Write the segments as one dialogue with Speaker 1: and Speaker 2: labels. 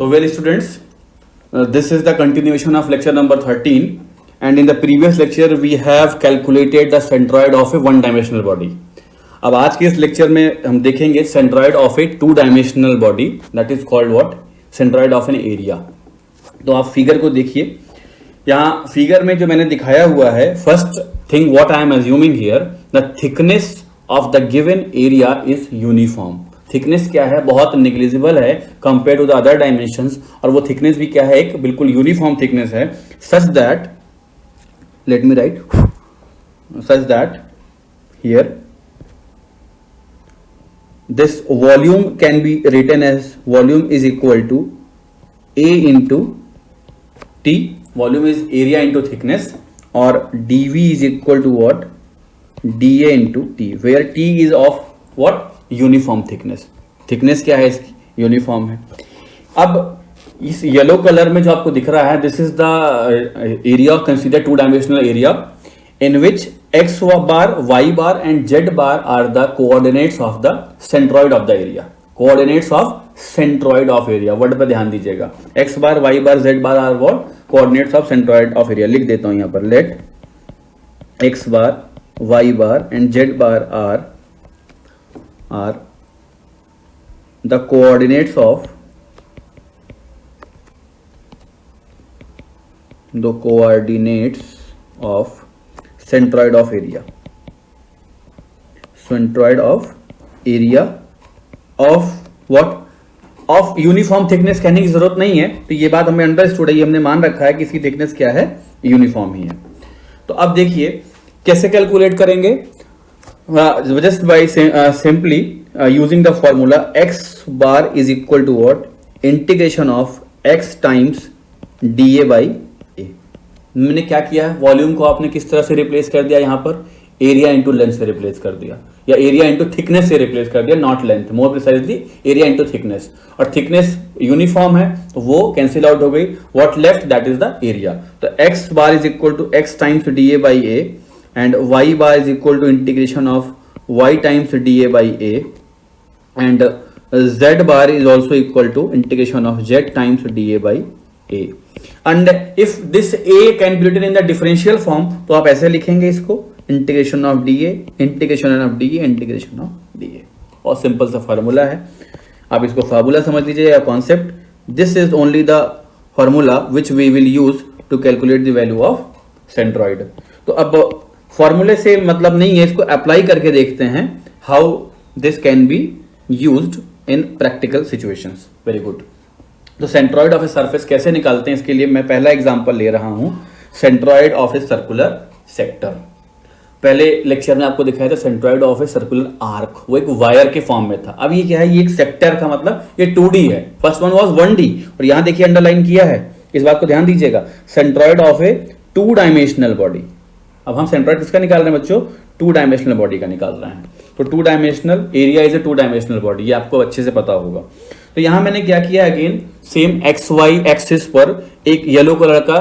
Speaker 1: So well students, this is the continuation of lecture number 13 and in the previous lecture we have calculated the centroid of a one dimensional body. अब आज के इस lecture में हम देखेंगे centroid of A two dimensional body that is called what centroid of an area. तो आप figure को देखिए, यहाँ फिगर में जो मैंने दिखाया हुआ है, first thing what I am assuming here, the thickness of the given area is uniform. Thickness क्या है, बहुत निग्लिजिबल है compare to the other dimensions, और वो थिकनेस भी क्या है, एक बिल्कुल यूनिफॉर्म थिकनेस है, such that let me right such that here this volume can be written as volume is equal to A into T. Volume is area into thickness, or dV is equal to what, dA into T, where T is of what, uniform thickness. thickness क्या है इसकी, uniform है. अब इस yellow colour में जो आपको दिख रहा है, this is the area, consider two dimensional area in which x bar, y bar and z bar are the coordinates of the centroid of the area. Coordinates of centroid of area, word पे ध्यान दीजिएगा. x bar, y bar, z bar are what, coordinates of centroid of area. लिख देता हूं यहां पर, let x bar, y bar and z bar are the coordinates of centroid of area. Centroid of area of what, of uniform thickness कहने की जरूरत नहीं है, तो ये बात हमें अंडरस्टूड है, ये हमने मान रखा है कि इसकी थिकनेस क्या है, यूनिफॉर्म ही है. तो अब देखिए कैसे कैलकुलेट करेंगे, just by simply using the formula x bar is equal to what, integration of x times dA by. मैंने क्या किया है, वॉल्यूम को आपने किस तरह से रिप्लेस कर दिया, यहां पर एरिया इंटू लेंथ से रिप्लेस कर दिया, या एरिया इंटू थिकनेस से रिप्लेस कर दिया, not length, more precisely area into thickness. और थिकनेस यूनिफॉर्म है तो वो कैंसिल आउट हो गई, what left that is the area. तो X bar is equal to X times D A by A, and Y bar is equal to integration of Y times D A by A, and Z bar is also equal to integration of Z times D A by a. and if this a can be written in the differential form, तो आप ऐसे लिखेंगे इसको, integration of dA, integration of dA, integration of dA. और simple सा formula है, आप इसको फार्मूला समझ लीजिए या concept. This is only the formula which we will use to calculate the value of centroid. तो अब फॉर्मूले से मतलब नहीं है, इसको अप्लाई करके देखते हैं how this can be used in practical situations. Very good. तो सेंट्रॉइड ऑफ ए सरफेस कैसे निकालते हैं, इसके लिए मैं पहला एग्जांपल ले रहा हूं, centroid of a circular sector. पहले लेक्चर में आपको दिखाया था centroid of a circular arc, वो एक वायर के फॉर्म में था. अब ये क्या है, ये एक सेक्टर का मतलब ये 2D है, फर्स्ट वन वाज 1D, और यहां देखिए अंडरलाइन किया है, इस बात को ध्यान दीजिएगा, centroid of A two dimensional body. अब हम सेंट्रॉइड किसका निकाल रहे हैं बच्चों, टू डायमेंशनल बॉडी का निकाल रहे हैं. तो two dimensional area is a two dimensional body, ये आपको अच्छे से पता होगा. तो यहां मैंने क्या किया, again same X Y axis पर एक येलो कलर का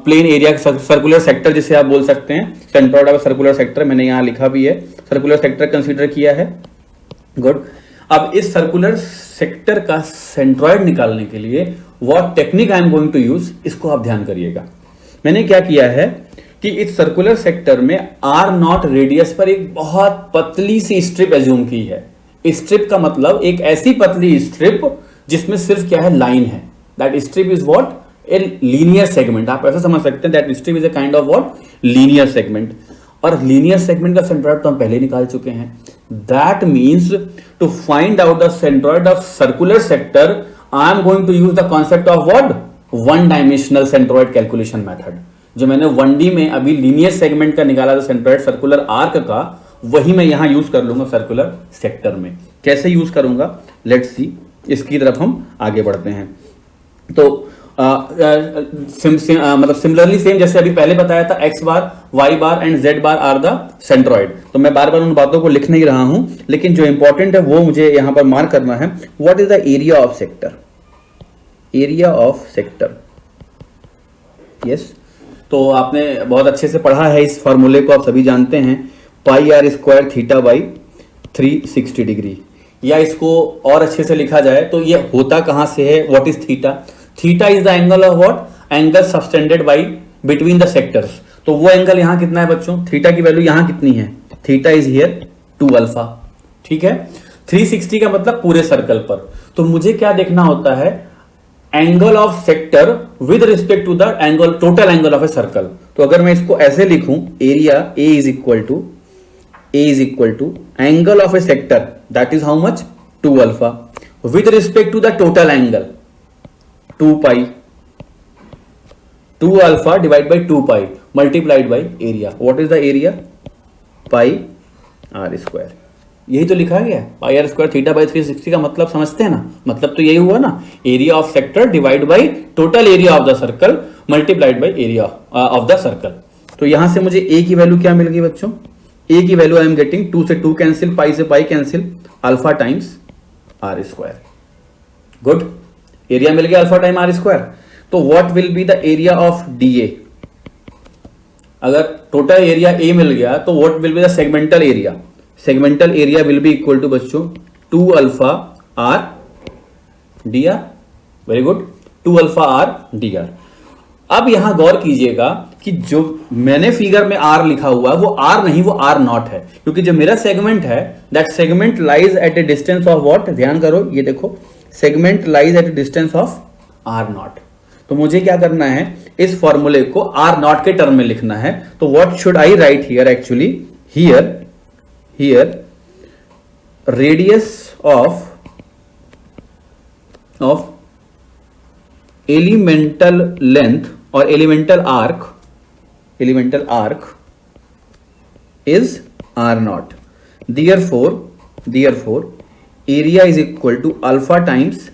Speaker 1: प्लेन एरिया, सर्कुलर सेक्टर जिसे आप बोल सकते हैं, सेंट्रॉइड ऑफ सर्कुलर सेक्टर, मैंने यहां लिखा भी है, सर्कुलर सेक्टर कंसीडर किया है. गुड. अब इस सर्कुलर सेक्टर का सेंट्रॉइड निकालने के लिए what technique I am going to use, इसको आप ध्यान करिएगा. मैंने क्या किया है कि इस सर्कुलर सेक्टर में आर नॉट रेडियस पर एक बहुत पतली सी स्ट्रिप एज्यूम की है. स्ट्रिप का मतलब एक ऐसी पतली स्ट्रिप जिसमें सिर्फ क्या है, लाइन है. That strip is what, a linear segment. आप ऐसा समझ सकते हैं, that strip is a kind of what, linear segment. और लीनियर सेगमेंट का सेंट्रॉइड तो हम पहले निकाल चुके हैं. That means to find out the centroid of circular sector I am going to use the concept of what, one dimensional centroid calculation method. जो मैंने 1D में अभी लीनियर सेगमेंट का निकाला था सेंट्रॉइड सर्कुलर आर्क का, वही मैं यहां यूज कर लूंगा सर्कुलर सेक्टर में. कैसे यूज करूंगा, लेट्स सी, इसकी तरफ हम आगे बढ़ते हैं. तो मतलब सिमिलरली सेम जैसे अभी पहले बताया था, X bar, Y bar and Z bar are the centroid. तो मैं बार बार उन बातों को लिख नहीं रहा हूं, लेकिन जो इंपॉर्टेंट है वो मुझे यहां पर मार्क करना है. What is the area of sector, area of sector. Yes, तो आपने बहुत अच्छे से पढ़ा है, इस फॉर्मूले को आप सभी जानते हैं, pi R square theta by 360 degree. या इसको और अच्छे से लिखा जाए तो ये होता कहां से है, what is theta? Theta is the angle of what? Angle subtended by between the sectors. तो वो एंगल यहां कितना है बच्चों? थीटा की वैल्यू यहां कितनी है? Theta is here 2 alpha. ठीक है, 360 का मतलब पूरे सर्कल पर। तो मुझे क्या देखना होता है? Angle of sector with respect to the angle, total angle of a circle. तो अगर मैं इसको ऐसे लिखूं, area A is equal to angle of a sector, that is how much? 2 alpha with respect to the total angle 2 pi, 2 alpha divide by 2 pi multiplied by area. What is the area? Pi R square. यही तो लिखा गया है, pi R square theta by 360 का मतलब समझते हैं ना? मतलब तो यही हुआ ना, area of sector divide by total area of the circle multiplied by area of the circle. तो यहां से मुझे ए की वैल्यू क्या मिल गई बच्चों? ए की वैल्यू आई एम गेटिंग 2 से 2 कैंसिल, पाई से pi cancel, alpha times R square. Good, area मिल गया अल्फा टाइम आर स्क्वायर। तो what will be the area of D A? अगर टोटल एरिया ए मिल गया तो what will be the segmental area? Segmental area will be equal to बच्चों 2 alpha R D R. Very good, 2 alpha R D R. अब यहां गौर कीजिएगा कि जो मैंने फिगर में आर लिखा हुआ है वो आर नहीं, वो आर नॉट है, क्योंकि जो मेरा सेगमेंट है that segment lies at a distance of what? ध्यान करो, ये देखो, segment lies at a distance of R not. तो मुझे क्या करना है? इस फॉर्मूले को आर नॉट के टर्म में लिखना है। तो what should I write here? Actually here radius of elemental length और elemental arc is R nought. Therefore area is equal to alpha times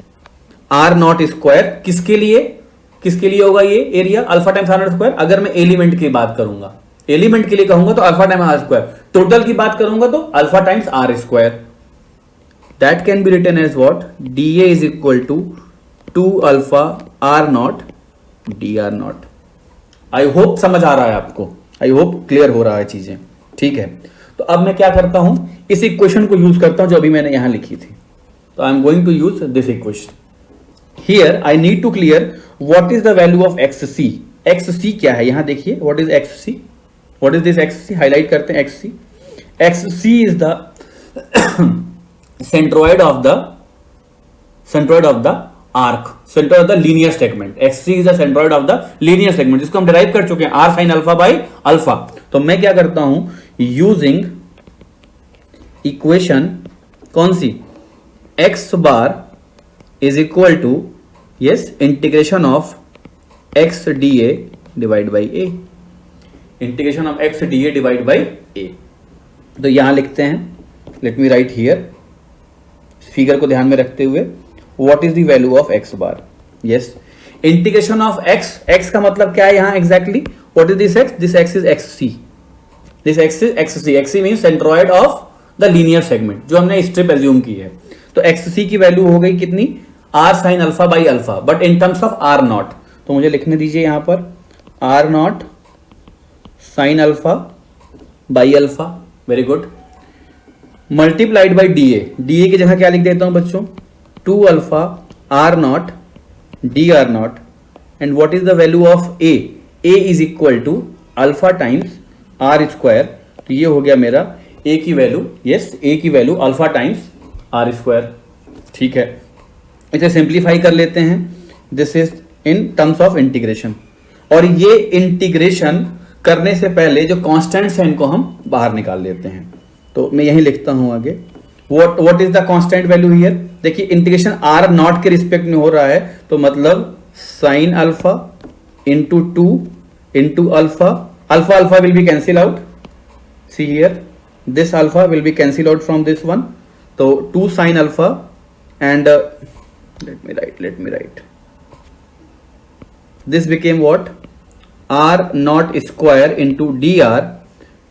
Speaker 1: R nought square. किसके लिए होगा ये एरिया? Alpha times R nought square. अगर मैं element की बात करूंगा, एलिमेंट के लिए कहूंगा तो alpha times R square, total की बात करूंगा तो alpha times R square. That can be written as what? D A is equal to 2 alpha R not D R not. I hope समझ आ रहा है आपको, आई होप क्लियर हो रहा है चीजें। ठीक है, तो अब मैं क्या करता हूं? इस इक्वेशन को यूज करता हूं जो अभी मैंने यहां लिखी थी। तो I am going to use this equation. Here I need to clear what is the value of X C. X C क्या है यहां देखिए, what is X C? What is this X C? Highlight करते हैं X C. X C is the centroid of the arc, centroid of the linear segment. X C is the centroid of the linear segment, जिसको हम derive कर चुके हैं R sine alpha by alpha. तो मैं क्या करता हूं? यूजिंग इक्वेशन कौन सी? X bar is equal to yes integration of X D A divide by A. Integration of X D A divide by ए। तो यहां लिखते हैं, let me write here, figure को ध्यान में रखते हुए, what is the value of X bar? Yes, integration of X, X का मतलब क्या है यहां exactly? What is this X? This X is X C, this X is X C. X C mean centroid of the linear segment, जो हमने strip assume की है। तो एक्स सी की वैल्यू हो गई कितनी? R sine alpha by alpha, but in terms of R not. तो मुझे लिखने दीजिए यहां पर R not sine alpha by alpha. Very good, multiplied by D A. D A की जगह क्या लिख देता हूं बच्चों? 2 alpha R not D R not. And what is the value of A? A is equal to alpha times R square. तो ये हो गया मेरा ए की वैल्यू, यस, ए की value alpha times R square. ठीक है, इसे सिंप्लीफाई कर लेते हैं। This is in terms of integration. और ये इंटीग्रेशन करने से पहले जो कांस्टेंट्स हैं इनको हम बाहर निकाल लेते हैं। तो मैं यही लिखता हूं आगे, what is the constant value here? देखिए इंटीग्रेशन आर नॉट के रिस्पेक्ट में हो रहा है, तो मतलब sign alpha into 2 into alpha. Alpha alpha will be cancel out, see here, this alpha will be cancelled out from this one. So 2 sin alpha and let me write this became what? R naught square into dr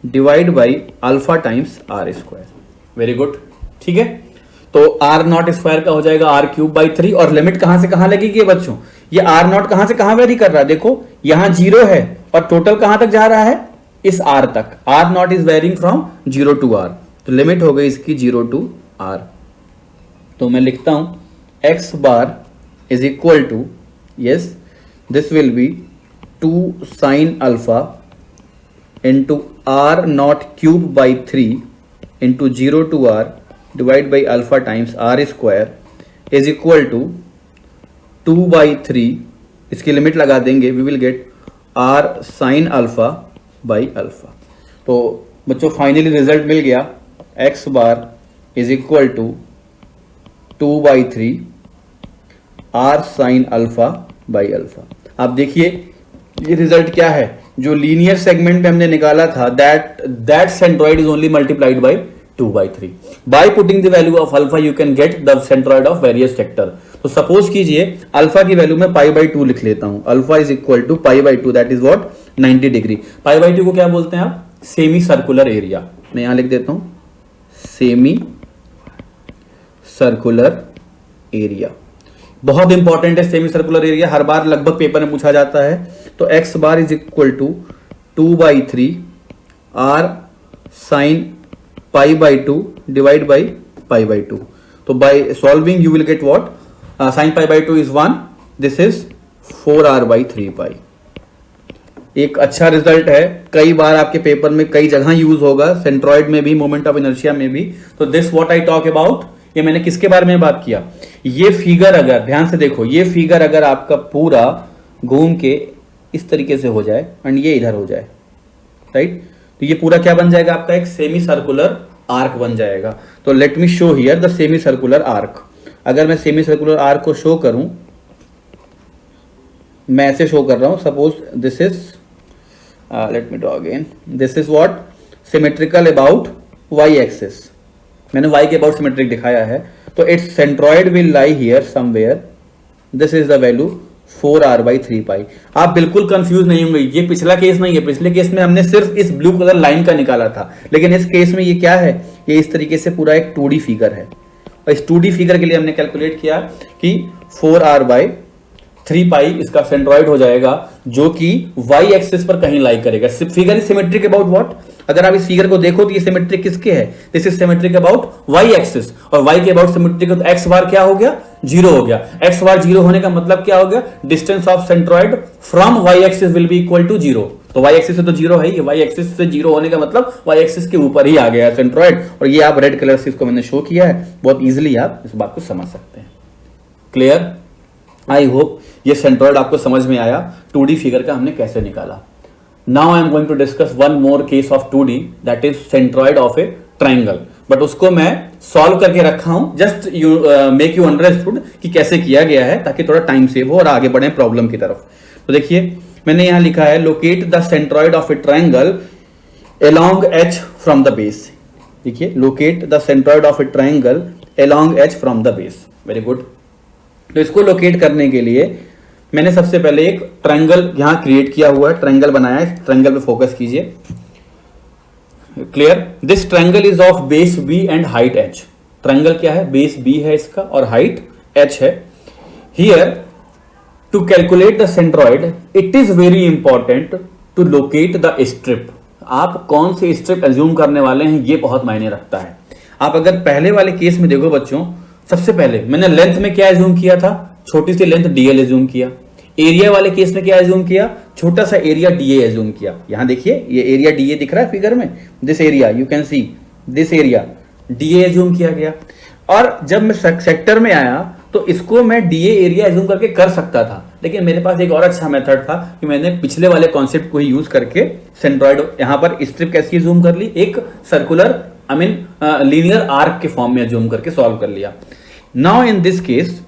Speaker 1: divide by alpha times r square. Very good, ठीक है। तो r naught square का हो जाएगा r cube by 3। और limit कहां से कहां लगेगी बच्चों? ये r naught कहां से कहां वेरी कर रहा है? देखो यहां 0 है और टोटल कहां तक जा रहा है? इस r तक। r not is varying from 0 to r। तो लिमिट हो गई इसकी 0 टू r। तो मैं लिखता हूं x bar is equal to, yes this will be 2 sine alpha into R not cube by 3 into 0 to r divide by alpha times r square is equal to 2/3, इसकी limit लगा देंगे, we will get r sine alpha by alpha. तो बच्चों finally result मिल गया, x bar is equal to 2/3 r sine alpha by alpha. आप देखिए ये रिजल्ट क्या है, जो लीनियर सेगमेंट में हमने निकाला था, that centroid is only multiplied by 2/3। By putting the value of alpha you can get the centroid of various sector. तो सपोज कीजिए अल्फा की वैल्यू में π/2 लिख लेता हूं, alpha is equal to π/2 that is what 90 degree. π/2 को क्या बोलते हैं आप, सेमी सर्कुलर एरिया। मैं यहां लिख देता हूं सेमी सर्कुलर एरिया, बहुत इंपॉर्टेंट है सेमी सर्कुलर एरिया, हर बार लगभग पेपर में पूछा जाता है। तो x bar is equal to 2/3 r sine π/2 divide by π/2। तो by solving you will get what, sine π/2 is 1, this is 4r/3π। एक अच्छा रिजल्ट है, कई बार आपके पेपर में कई जगह यूज होगा, सेंट्रॉइड में भी, मोमेंट ऑफ इनर्शिया में भी। तो this what I talk about, ये मैंने किसके बारे में बात किया, ये फिगर अगर ध्यान से देखो, ये फिगर अगर आपका पूरा घूम के इस तरीके से हो जाए एंड ये इधर हो जाए, राइट, तो ये पूरा क्या बन जाएगा आपका, एक सेमी सर्कुलर आर्क बन जाएगा। तो let me show here the semi circular arc. अगर मैं सेमी सर्कुलर आर्क को शो करूं, मैं ऐसे शो कर रहा हूं, suppose this is let me draw again, this is what symmetrical about Y axis, मैंने y के अबाउट सिमेट्रिक दिखाया है। तो its centroid will lie here somewhere, this is the value 4r/3π। आप बिल्कुल कंफ्यूज नहीं होंगे, ये पिछला केस नहीं है, पिछले केस में हमने सिर्फ इस ब्लू कलर लाइन का निकाला था, लेकिन इस केस में ये क्या है, ये इस तरीके से पूरा एक 2D फिगर है। और इस 2D फिगर के लिए हमने कैलकुलेट किया कि 4r/3π इसका सेंट्रॉइड हो जाएगा, जो कि y एक्सिस पर कहीं लाई करेगा। Figure is symmetric about what, अगर आप इस फिगर को देखो तो ये सिमेट्रिक किसके है, this is symmetric about y axis, और y के अबाउट सिमेट्रिक, तो x बार क्या हो गया, 0 हो गया। x बार 0 होने का मतलब क्या हो गया, distance of centroid from y axis will be equal to 0। तो y एक्सिस से तो 0 है, ये y एक्सिस से 0 होने का मतलब y एक्सिस के ऊपर ही आ गया सेंट्रॉइड। और ये आप रेड कलर से इसको मैंने शो किया है, बहुत इजीली आप इस बात को समझ सकते हैं। क्लियर, आई होप ये सेंट्रॉइड आपको समझ में आया, 2D फिगर का हमने कैसे निकाला। Now I am going to discuss one more case of 2D, that is centroid of a triangle, but उसको मैं सॉल्व करके रखा हूं, just you make you understood कि कैसे किया गया है, ताकि थोड़ा टाइम सेव हो और आगे बढ़े प्रॉब्लम की तरफ। तो देखिए मैंने यहां लिखा है, locate the centroid of A triangle along h from the base। देखिए locate the centroid of A triangle along h from the base, very good. तो इसको लोकेट करने के लिए मैंने सबसे पहले एक ट्रायंगल यहां क्रिएट किया हुआ है, ट्रायंगल बनाया है, ट्रायंगल पे फोकस कीजिए। Clear, this triangle is of base b and height h। Triangle क्या है, बेस b है इसका और हाइट h है। Here to calculate the centroid it is very important to locate the strip. आप कौन से स्ट्रिप एज्यूम करने वाले हैं, ये बहुत मायने रखता है। आप अगर पहले वाले केस में देखो बच्चों, सबसे पहले मैंने लेंथ में क्या एज्यूम किया था, छोटी सी लेंथ dl एज्यूम किया। एरिया वाले केस में क्या एज्यूम किया, छोटा सा एरिया dA एज्यूम किया। यहां देखिए ये एरिया dA दिख रहा है फिगर में, this area you can see this area dA assume किया गया। और जब मैं सेक्टर में आया तो इसको मैं dA एरिया एज्यूम करके कर सकता था, लेकिन मेरे पास एक और अच्छा मेथड था कि मैंने पिछले वाले कॉन्सेप्ट को ही यूज करके सेंट्रॉइड यहां पर स्ट्रिप कैसी एज्यूम कर ली, एक circular I mean linear arc के फॉर्म में एज्यूम करके सॉल्व कर लिया। Now in this case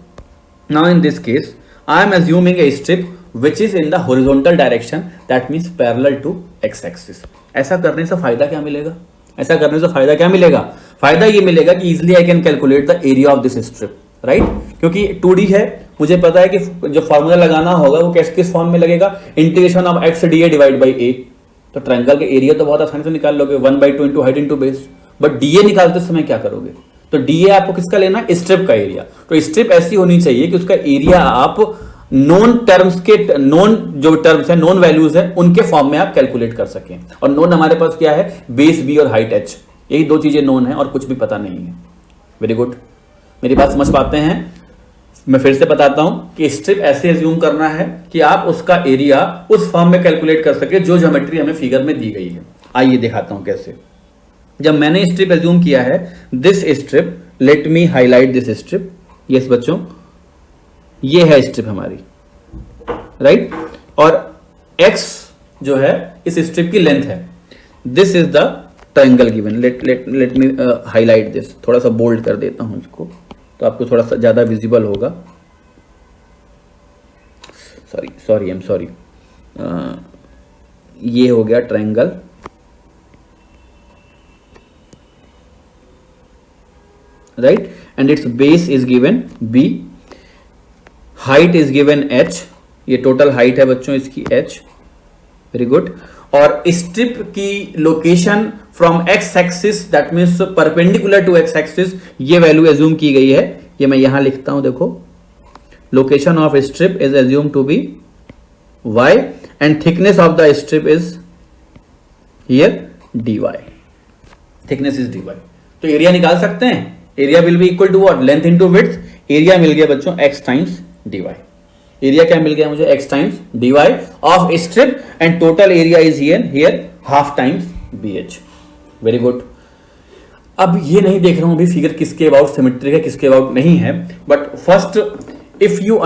Speaker 1: I am assuming a strip which is in the horizontal direction, that means parallel to x axis। ऐसा करने से फायदा क्या मिलेगा, ऐसा करने से फायदा क्या मिलेगा, फायदा ये मिलेगा कि easily I can calculate the area of this strip, right? क्योंकि 2D है, मुझे पता है कि जो फॉर्मूला लगाना होगा वो किस फॉर्म में लगेगा, integration of x dA divide by a। तो ट्रायंगल के एरिया तो बहुत आसानी से निकाल लोगे, 1/2 into height into base. But dA निकालते समय क्या करोगे, तो dA आपको किसका लेना है, स्ट्रिप का एरिया। तो स्ट्रिप ऐसी होनी चाहिए कि उसका एरिया आप नॉन टर्म्स के, नॉन जो टर्म्स है, नॉन वैल्यूज है, उनके फॉर्म में आप कैलकुलेट कर सकें। और नॉन हमारे पास क्या है, बेस b और हाइट h, यही दो चीजें नॉन है और कुछ भी पता नहीं है। Very good. मेरी बात समझ पाते हैं? मैं फिर से बताता हूं कि स्ट्रिप ऐसे एज्यूम करना है कि आप उसका एरिया उस फॉर्म में कैलकुलेट कर सके जो ज्योमेट्री हमें फिगर में दी गई है। आइए दिखाता हूं कैसे। जब मैंने स्ट्रिप एज्यूम किया है, this strip, let me highlight this strip. Yes बच्चों, ये है स्ट्रिप हमारी, राइट? और x जो है इस स्ट्रिप की लेंथ है। This is the triangle given. Let me highlight this, थोड़ा सा बोल्ड कर देता हूं इसको तो आपको थोड़ा सा ज्यादा विजिबल होगा। Sorry I am sorry. ये हो गया triangle, right? And its base is given b, height is given h, ये टोटल हाइट है बच्चों इसकी h, वेरी गुड। और स्ट्रिप की location from x axis, that means perpendicular to x axis, ये वैल्यू एज्यूम की गई है। ये मैं यहां लिखता हूं, देखो, location of strip is assume to be y and thickness of the strip is here dy, thickness is dy। तो एरिया निकाल सकते हैं। Area will be equal to what? Length into width. Area मिल गया बच्चों x टाइम्स dy। एरिया क्या मिल गया मुझे? x times dy of strip and total area is here half times bh। Very good. अब ये नहीं देख रहा हूं अभी फिगर किसके अबाउट सिमेट्रिक है, किसके अबाउट नहीं है, but first if you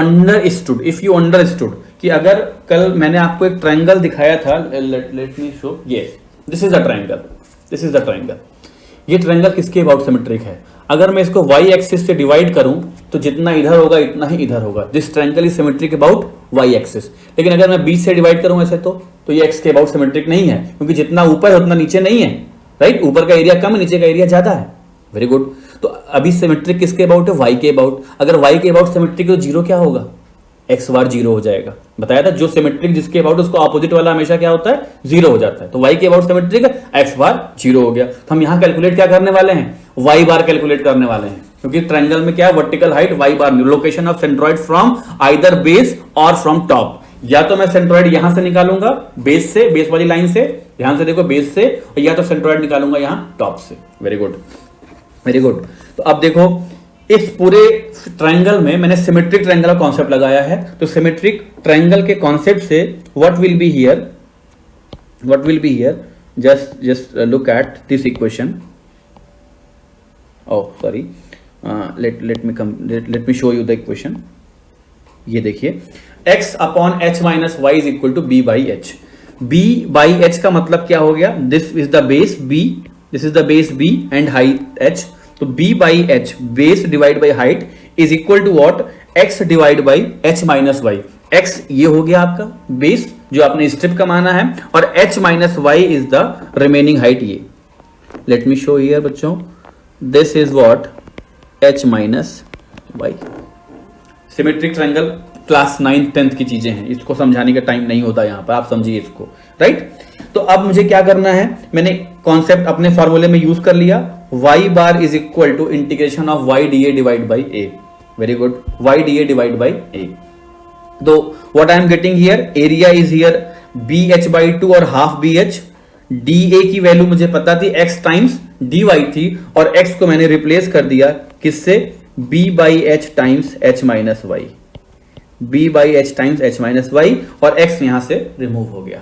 Speaker 1: understood कि अगर कल मैंने आपको एक ट्रायंगल दिखाया था, late me show, yes, this is the triangle. ये ट्रायंगल किसके अबाउट सिमेट्रिक है? अगर मैं इसको y एक्सिस से डिवाइड करूं तो जितना इधर होगा इतना ही इधर होगा। This triangle is symmetric about y axis. लेकिन अगर मैं बीच से डिवाइड करूं ऐसे तो ये x के अबाउट सिमेट्रिक नहीं है, क्योंकि जितना ऊपर है उतना नीचे नहीं है, राइट? ऊपर का एरिया कम है, नीचे का एरिया ज्यादा है। Very good. तो अभी सिमेट्रिक किसके अबाउट है? y के अबाउट। अगर y के अबाउट सिमेट्रिक है तो जीरो क्या होगा? x बार जीरो हो जाएगा। बताया था जो सिमेट्रिक जिसके अबाउट उसको ऑपोजिट वाला हमेशा क्या होता है? जीरो हो जाता है। तो y के अबाउट सिमेट्रिक है, x बार जीरो हो गया। तो हम यहां कैलकुलेट क्या करने वाले हैं? y बार कैलकुलेट करने वाले हैं, क्योंकि ट्रायंगल में क्या है? Vertical height y bar, location of centroid from either base और फ्रॉम टॉप। या तो मैं सेंट्रॉइड यहां से निकालूंगा बेस से, बेस वाली लाइन से, ध्यान से देखो, बेस से, या तो सेंट्रॉइड निकालूंगा यहां टॉप से। Very good, very good. तो अब देखो इस पूरे ट्रायंगल में मैंने सिमेट्रिक ट्रायंगल का कॉन्सेप्ट लगाया है। तो सिमेट्रिक ट्रायंगल के कॉन्सेप्ट से what will be here, just look at this equation. Oh sorry, let me show you the equation. ये देखिए, x upon h minus Y is equal to b by H. b by H का मतलब क्या हो गया? This is the base b, this is the base b and height h। तो b by H, base divide by height, is equal to what? x divide by h minus Y. x ये हो गया आपका base जो आपने strip का माना है, और h minus Y is the remaining height. ये लेट मी शो हियर बच्चों, this is what? h minus Y. Symmetric triangle class 9th 10th की चीजें हैं, इसको समझाने का टाइम नहीं होता यहां पर, आप समझिए इसको, राइट? तो अब मुझे क्या करना है? मैंने कॉन्सेप्ट अपने फॉर्मूले में यूज कर लिया। y bar is equal to integration of y dA divide by a। Very good, y dA divide by a। तो what I am getting here? Area is here bh by 2 और half bh। dA की वैल्यू मुझे पता थी, x times dy थी, और x को मैंने रिप्लेस कर दिया किससे? b by H times h minus Y. b by H times h minus Y, और x यहां से रिमूव हो गया।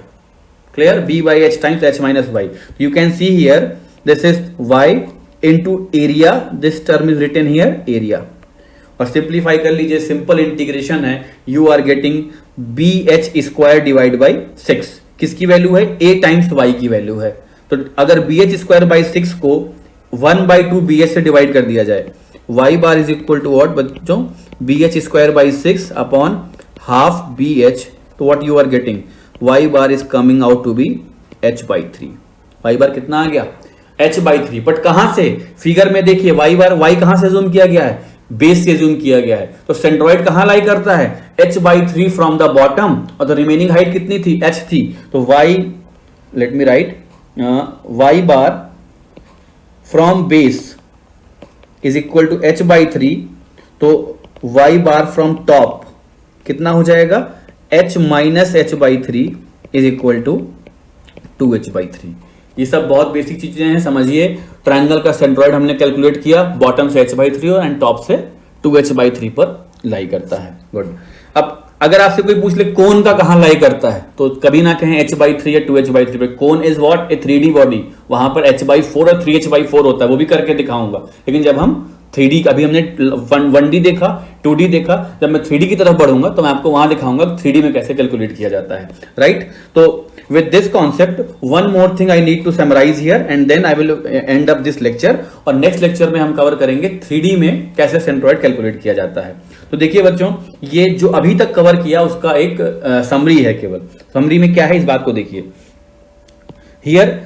Speaker 1: Clear? b by H times h minus Y. You can see here this is y into area, this term is written here area. और simplify कर लीजिए, simple integration है, you are getting bh square divide by 6। किसकी value है? a times y की value है। तो अगर bh स्क्वायर बाई 6 को 1/2 bh से डिवाइड कर दिया जाए, y bar is equal to what बच्चों? bh square by 6 upon half bh। तो what you are getting? y bar is coming out to be h by 3। y bar कितना आ गया? h by 3। बट कहां से? फिगर में देखिए, y बार, y कहां से जूम किया गया है? बेस से जूम किया गया है। तो सेंट्रॉइड कहां लाई करता है? h by 3 from the bottom, और द रिमेनिंग हाइट कितनी थी? h थी। तो y, let me write, y bar from base is equal to h by 3। तो y बार फ्रॉम टॉप कितना हो जाएगा? h minus h by 3 is equal to 2h by 3। ये सब बहुत बेसिक चीजें हैं, समझिए। ट्रायंगल का सेंट्रॉइड हमने कैलकुलेट किया, बॉटम से h/3 और एंड टॉप से 2h/3 पर लाई करता है। गुड। अब अगर आपसे कोई पूछ ले कोन का कहां लाई करता है, तो कभी ना कहें h/3 या 2h/3 पे। Cone is what? A 3D body, वहां पर h/4 और 3h/4 होता है, वो भी करके दिखाऊंगा। लेकिन जब हम 3D, अभी हमने 1D देखा, 2D देखा, जब मैं 3D की तरफ बढ़ूंगा तो मैं आपको वहां दिखाऊंगा 3D में कैसे कैलकुलेट किया जाता है, राइट? तो with this concept, one more thing I need to summarize here and then I will end up this lecture। और next lecture में हम कवर करेंगे 3D में कैसे सेंट्रॉइड कैलकुलेट किया जाता है। तो देखिए बच्चों, ये जो अभी तक कवर किया उसका एक समरी है, केवल समरी में क्या है इस बात को देखिए। Here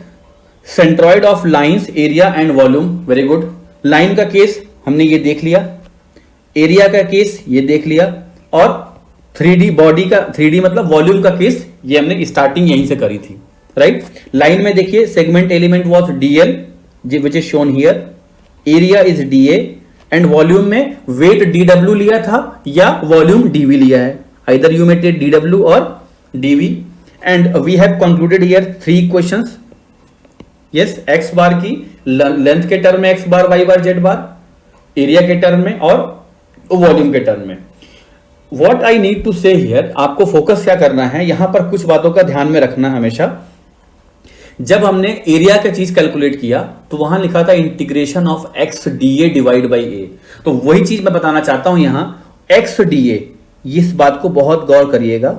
Speaker 1: centroid of lines, area and volume. Very good. Line का केस हमने ये देख लिया, एरिया का केस ये देख लिया, और 3D बॉडी का, 3D मतलब वॉल्यूम का केस ये हमने स्टार्टिंग यहीं से करी थी, राइट? लाइन में देखिए segment element was DL which is shown here, area is DA, and volume में वेट DW लिया था या वॉल्यूम DV लिया है। Either you may take DW और DV। And we have concluded here 3 equations. Yes, x bar की length के term में x bar, y bar, z bar, area के टर्म में और वॉल्यूम के टर्म में। What I need to say here, आपको फोकस क्या करना है, यहां पर कुछ बातों का ध्यान में रखना हमेशा। जब हमने एरिया का चीज कैलकुलेट किया तो वहां लिखा था integration of x DA divide by ए। तो वही चीज मैं बताना चाहता हूं यहां, एक्स DA, इस बात को बहुत गौर करिएगा।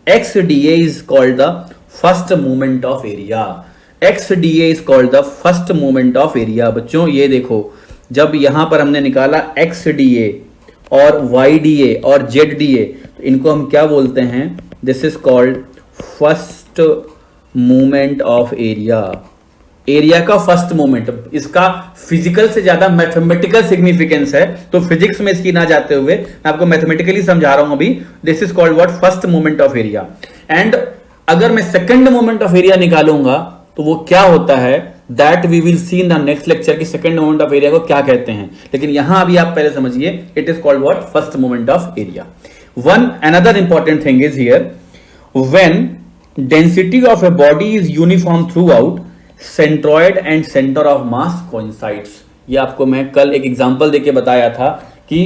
Speaker 1: X DA is called the first moment of area. X DA is called the first moment of area. बच्चों ये देखो, जब यहां पर हमने निकाला एक्स DA और YDA और ZDA, तो इनको हम क्या बोलते हैं? This is called first movement of area. Area का फर्स्ट मोमेंट, इसका फिजिकल से ज्यादा मैथमेटिकल सिग्निफिकेंस है, तो फिजिक्स में इसकी ना जाते हुए मैं आपको मैथमेटिकली समझा रहा हूं अभी। This is called what? First moment of area. And अगर मैं सेकंड मोमेंट ऑफ एरिया निकालूंगा तो वो क्या होता है, that we will see in the next lecture कि सेकंड मोमेंट ऑफ एरिया को क्या कहते हैं। लेकिन यहां अभी आप पहले समझिए, it is called what? First moment of area. One another important thing is here, when density of a body is uniform through out, centroid and centre of mass coincides. ये आपको मैं कल एक एग्जांपल देके बताया था कि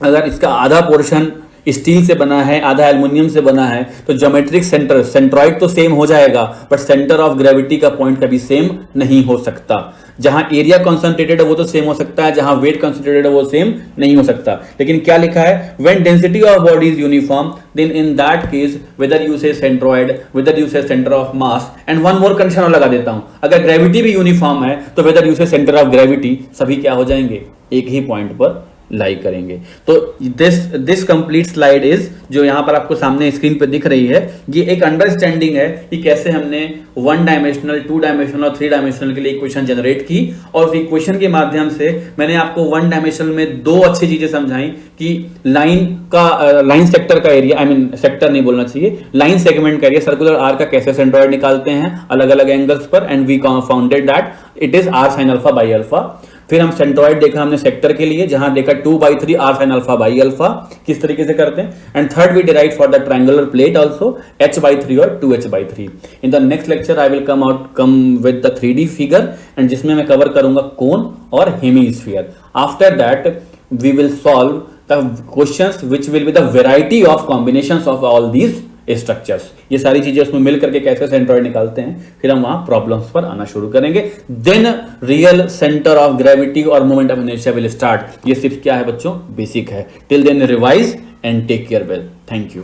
Speaker 1: अगर इसका आधा पोर्शन स्टील से बना है, आधा एल्युमिनियम से बना है, तो ज्योमेट्रिक सेंटर, सेंट्रॉइड तो सेम हो जाएगा, बट सेंटर ऑफ ग्रेविटी का पॉइंट कभी सेम नहीं हो सकता। जहां एरिया कॉन्सेंट्रेटेड है वो तो सेम हो सकता है, जहां वेट कॉन्सेंट्रेटेड है वो सेम नहीं हो सकता। लेकिन क्या लिखा है? When density of body is uniform, then in that case whether you say centroid, whether you say centre of mass, and one more condition और लगा देता हूं, अगर ग्रेविटी भी यूनिफॉर्म है तो weather you say centre of gravity, सभी क्या हो जाएंगे? एक ही पॉइंट पर लाई करेंगे। तो दिस कंप्लीट स्लाइड इज, जो यहां पर आपको सामने स्क्रीन पे दिख रही है, ये एक अंडरस्टैंडिंग है कि कैसे हमने 1 डायमेंशनल, 2 डायमेंशनल और 3 डायमेंशनल के लिए इक्वेशन जनरेट की। और उस इक्वेशन के माध्यम से मैंने आपको 1 डायमेंशनल में 2 अच्छी चीजें समझाई कि लाइन सेक्टर का एरिया, आई मीन सेक्टर नहीं बोलना चाहिए, लाइन सेगमेंट का एरिया, सर्कुलर आर का कैसे सेंट्रॉइड निकालते हैं अलग अलग एंगल्स पर, and we founded that it is r sin alpha by alpha. फिर हम सेंट्रॉइड देखा हमने सेक्टर के लिए, जहां देखा 2/3 r sin alpha by alpha किस तरीके से करते हैं। And third we derive for the triangular plate also h/3 और 2h/3। In the next lecture I will come with the 3D figure, and जिसमें मैं कवर करूंगा कोन और hemisphere. After that we will solve the questions which will be the variety of combinations of all these structures. ये सारी चीजें उसमें मिल करके कैसे सेंट्रॉइड निकालते हैं, फिर हम वहां प्रॉब्लम्स पर आना शुरू करेंगे। Then real centre of gravity और moment of inertia will start. ये सिर्फ क्या है बच्चों? बेसिक है। Till then revise and take care well. Thank you.